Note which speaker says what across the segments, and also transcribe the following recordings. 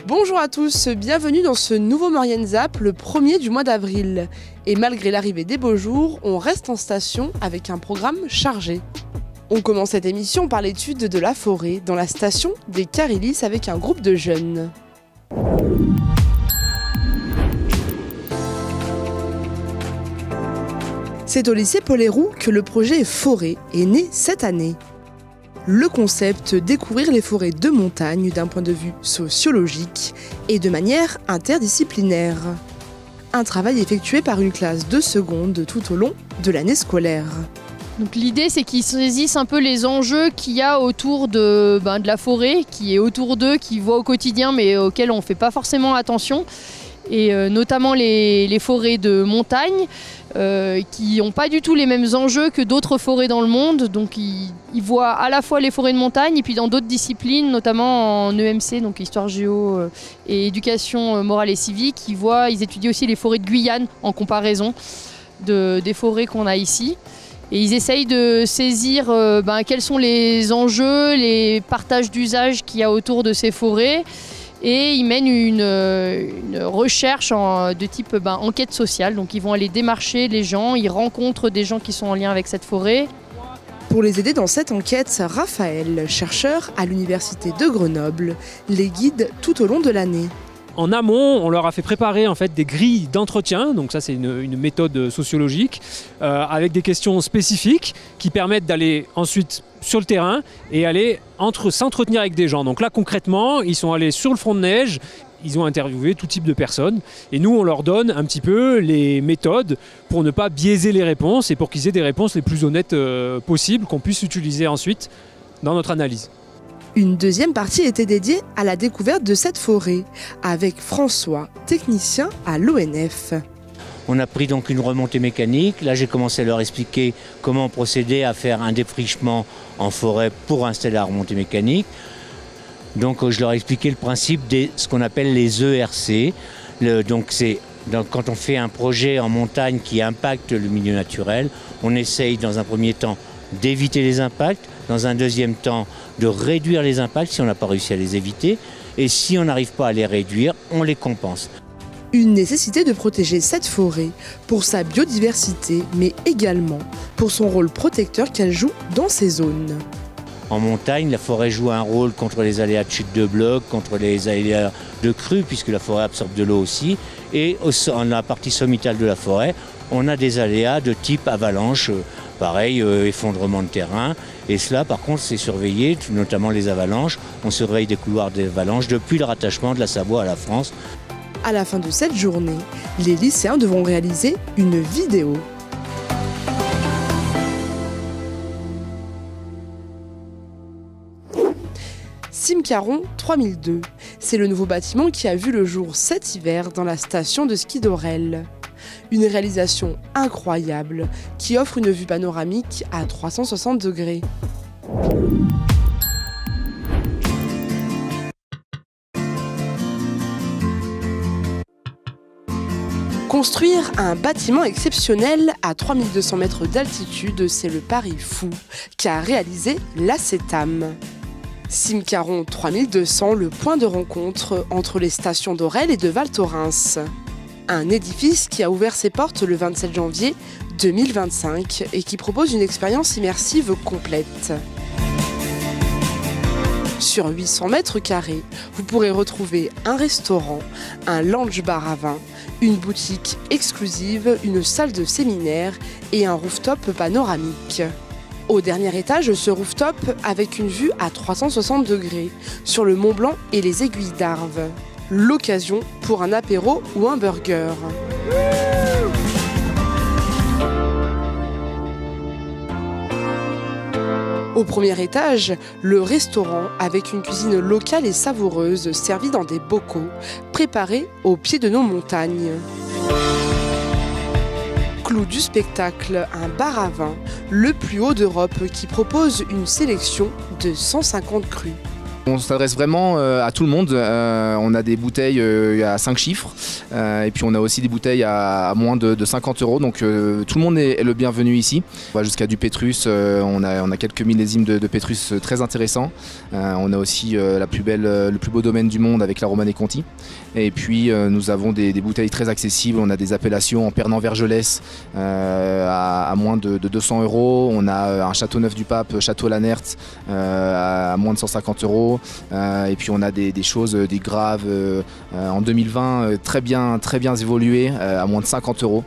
Speaker 1: Bonjour à tous, bienvenue dans ce nouveau Maurienne Zap, le premier du mois d'avril. Et malgré l'arrivée des beaux jours, on reste en station avec un programme chargé. On commence cette émission par l'étude de la forêt dans la station des Carillis avec un groupe de jeunes. C'est au lycée Paul-Héroux que le projet Forêt est né cette année. Le concept, découvrir les forêts de montagne d'un point de vue sociologique et de manière interdisciplinaire. Un travail effectué par une classe de seconde tout au long de l'année scolaire.
Speaker 2: Donc l'idée, c'est qu'ils saisissent un peu les enjeux qu'il y a autour de la forêt, qui est autour d'eux, qu'ils voient au quotidien mais auxquels on ne fait pas forcément attention. Et notamment les forêts de montagne qui n'ont pas du tout les mêmes enjeux que d'autres forêts dans le monde. Donc ils voient à la fois les forêts de montagne et puis dans d'autres disciplines, notamment en EMC, donc histoire géo et éducation morale et civique, ils étudient aussi les forêts de Guyane en comparaison des forêts qu'on a ici. Et ils essayent de saisir quels sont les enjeux, les partages d'usage qu'il y a autour de ces forêts. Et ils mènent une recherche de type enquête sociale. Donc ils vont aller démarcher les gens, ils rencontrent des gens qui sont en lien avec cette forêt.
Speaker 1: Pour les aider dans cette enquête, Raphaël, chercheur à l'université de Grenoble, les guide tout au long de l'année.
Speaker 3: En amont, on leur a fait préparer en fait des grilles d'entretien, donc ça c'est une méthode sociologique, avec des questions spécifiques qui permettent d'aller ensuite sur le terrain et aller s'entretenir avec des gens. Donc là concrètement, ils sont allés sur le front de neige, ils ont interviewé tout type de personnes et nous on leur donne un petit peu les méthodes pour ne pas biaiser les réponses et pour qu'ils aient des réponses les plus honnêtes possibles qu'on puisse utiliser ensuite dans notre analyse.
Speaker 1: Une deuxième partie était dédiée à la découverte de cette forêt, avec François, technicien à l'ONF.
Speaker 4: On a pris donc une remontée mécanique. Là, j'ai commencé à leur expliquer comment procéder à faire un défrichement en forêt pour installer la remontée mécanique. Donc, je leur ai expliqué le principe de ce qu'on appelle les ERC. Quand on fait un projet en montagne qui impacte le milieu naturel, on essaye dans un premier temps d'éviter les impacts, dans un deuxième temps de réduire les impacts si on n'a pas réussi à les éviter, et si on n'arrive pas à les réduire, on les compense.
Speaker 1: Une nécessité de protéger cette forêt pour sa biodiversité, mais également pour son rôle protecteur qu'elle joue dans ces zones.
Speaker 4: En montagne, la forêt joue un rôle contre les aléas de chute de blocs, contre les aléas de crues, puisque la forêt absorbe de l'eau aussi, et en la partie sommitale de la forêt, on a des aléas de type avalanche, pareil, effondrement de terrain. Et cela, par contre, c'est surveillé, notamment les avalanches. On surveille des couloirs d'avalanche depuis le rattachement de la Savoie à la France.
Speaker 1: À la fin de cette journée, les lycéens devront réaliser une vidéo. Simcaron 3002, c'est le nouveau bâtiment qui a vu le jour cet hiver dans la station de ski d'Orel. Une réalisation incroyable qui offre une vue panoramique à 360 degrés. Construire un bâtiment exceptionnel à 3200 mètres d'altitude, c'est le pari fou qu'a réalisé l'ACETAM. Simcaron 3200, le point de rencontre entre les stations d'Orel et de Val Thorens. Un édifice qui a ouvert ses portes le 27 janvier 2025 et qui propose une expérience immersive complète. Sur 800 mètres carrés, vous pourrez retrouver un restaurant, un lounge bar à vin, une boutique exclusive, une salle de séminaire et un rooftop panoramique. Au dernier étage, ce rooftop avec une vue à 360 degrés sur le Mont Blanc et les aiguilles d'Arves. L'occasion pour un apéro ou un burger. Au premier étage, le restaurant avec une cuisine locale et savoureuse servie dans des bocaux, préparés au pied de nos montagnes. Clou du spectacle, un bar à vin, le plus haut d'Europe qui propose une sélection de 150 crus.
Speaker 5: On s'adresse vraiment à tout le monde. On a des bouteilles à 5 chiffres et puis on a aussi des bouteilles à moins de 50 €. Donc tout le monde est le bienvenu ici. On va jusqu'à du Pétrus. On a quelques millésimes de Pétrus très intéressants. On a aussi le plus beau domaine du monde avec la Romanée Conti. Et puis nous avons des bouteilles très accessibles. On a des appellations en Pernand-Vergelès à moins de 200 €. On a un Châteauneuf du Pape, Château Lannert à moins de 150 €. Et puis on a des choses, des graves en 2020 très bien évoluées à moins de 50 €.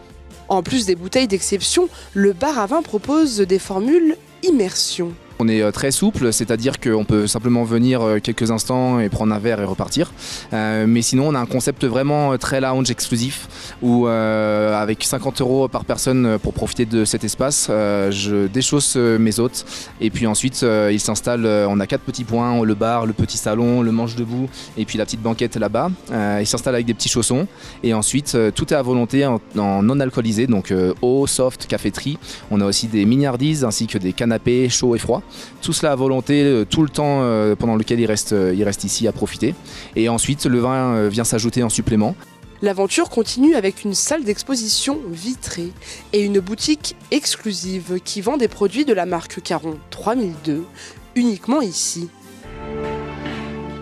Speaker 1: En plus des bouteilles d'exception, le bar à vin propose des formules immersion.
Speaker 5: On est très souple, c'est-à-dire qu'on peut simplement venir quelques instants et prendre un verre et repartir. Mais sinon, on a un concept vraiment très lounge exclusif où avec 50 € par personne pour profiter de cet espace, je déchausse mes hôtes et puis ensuite ils s'installent. On a 4 petits points, le bar, le petit salon, le manche debout et puis la petite banquette là-bas. Ils s'installent avec des petits chaussons et ensuite tout est à volonté en non alcoolisé, donc eau, soft, caféterie. On a aussi des mignardises ainsi que des canapés chauds et froids. Tout cela à volonté, tout le temps pendant lequel il reste ici à profiter. Et ensuite, le vin vient s'ajouter en supplément.
Speaker 1: L'aventure continue avec une salle d'exposition vitrée et une boutique exclusive qui vend des produits de la marque Caron 3002, uniquement ici.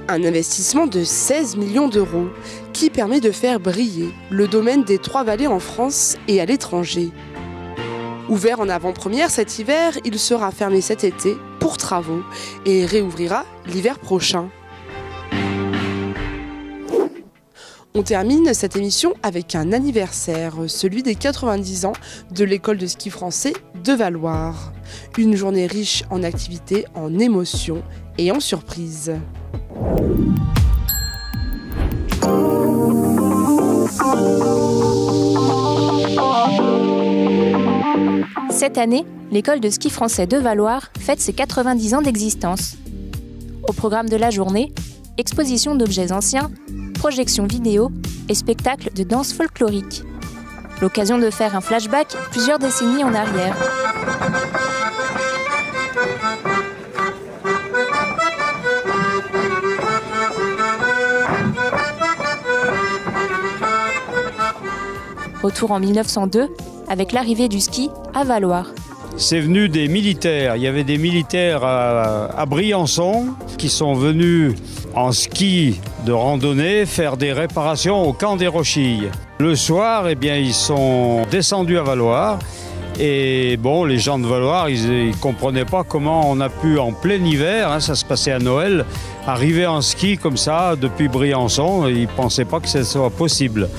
Speaker 1: Un investissement de 16 millions d'euros qui permet de faire briller le domaine des Trois-Vallées en France et à l'étranger. Ouvert en avant-première cet hiver, il sera fermé cet été pour travaux et réouvrira l'hiver prochain. On termine cette émission avec un anniversaire, celui des 90 ans de l'école de ski français de Valloire. Une journée riche en activités, en émotions et en surprises.
Speaker 6: Cette année, l'école de ski français de Valloire fête ses 90 ans d'existence. Au programme de la journée, exposition d'objets anciens, projections vidéo et spectacles de danse folklorique. L'occasion de faire un flashback plusieurs décennies en arrière. Retour en 1902 avec l'arrivée du ski à Valloire.
Speaker 7: C'est venu des militaires. Il y avait des militaires à Briançon qui sont venus en ski de randonnée faire des réparations au camp des Rochilles. Le soir, eh bien, ils sont descendus à Valloire. Et bon, les gens de Valloire, ils ne comprenaient pas comment on a pu, en plein hiver, ça se passait à Noël, arriver en ski comme ça depuis Briançon. Ils ne pensaient pas que ce soit possible.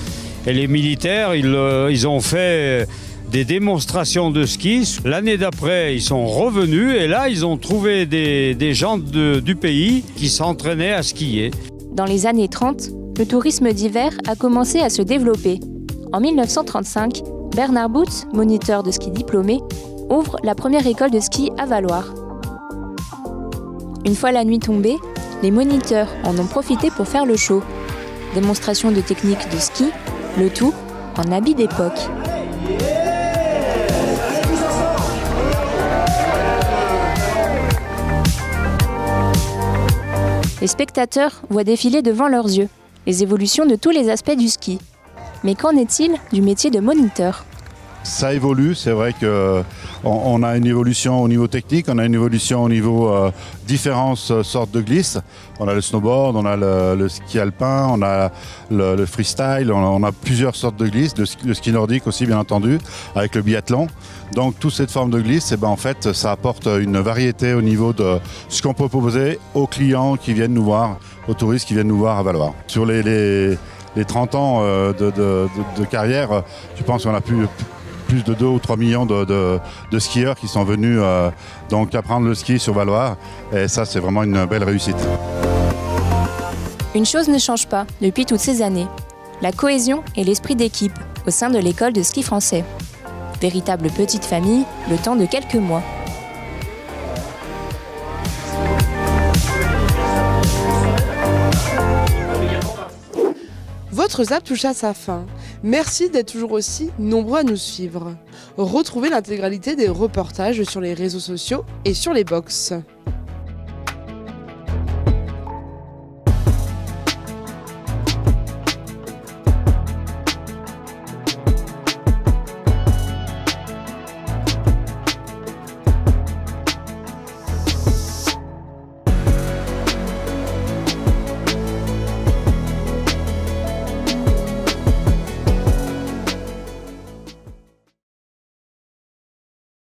Speaker 7: Et les militaires, ils ont fait des démonstrations de ski. L'année d'après, ils sont revenus et là, ils ont trouvé des gens du pays qui s'entraînaient à skier.
Speaker 6: Dans les années 30, le tourisme d'hiver a commencé à se développer. En 1935, Bernard Booth, moniteur de ski diplômé, ouvre la première école de ski à Valloire. Une fois la nuit tombée, les moniteurs en ont profité pour faire le show. Démonstration de techniques de ski, le tout en habit d'époque. Les spectateurs voient défiler devant leurs yeux les évolutions de tous les aspects du ski. Mais qu'en est-il du métier de moniteur ?
Speaker 8: Ça évolue, c'est vrai qu'on a une évolution au niveau technique, on a une évolution au niveau différentes sortes de glisses. On a le snowboard, on a le ski alpin, on a le freestyle, on a plusieurs sortes de glisses, le ski nordique aussi bien entendu, avec le biathlon. Donc toute cette forme de glisse, en fait, ça apporte une variété au niveau de ce qu'on peut proposer aux clients qui viennent nous voir, aux touristes qui viennent nous voir à Valloire. Sur les 30 ans de carrière, je pense qu'on a plus de 2 ou 3 millions de skieurs qui sont venus donc apprendre le ski sur Valloire. Et ça, c'est vraiment une belle réussite.
Speaker 6: Une chose ne change pas depuis toutes ces années. La cohésion et l'esprit d'équipe au sein de l'école de ski français. Véritable petite famille, le temps de quelques mois.
Speaker 1: Votre zap touche à sa fin. Merci d'être toujours aussi nombreux à nous suivre. Retrouvez l'intégralité des reportages sur les réseaux sociaux et sur les box.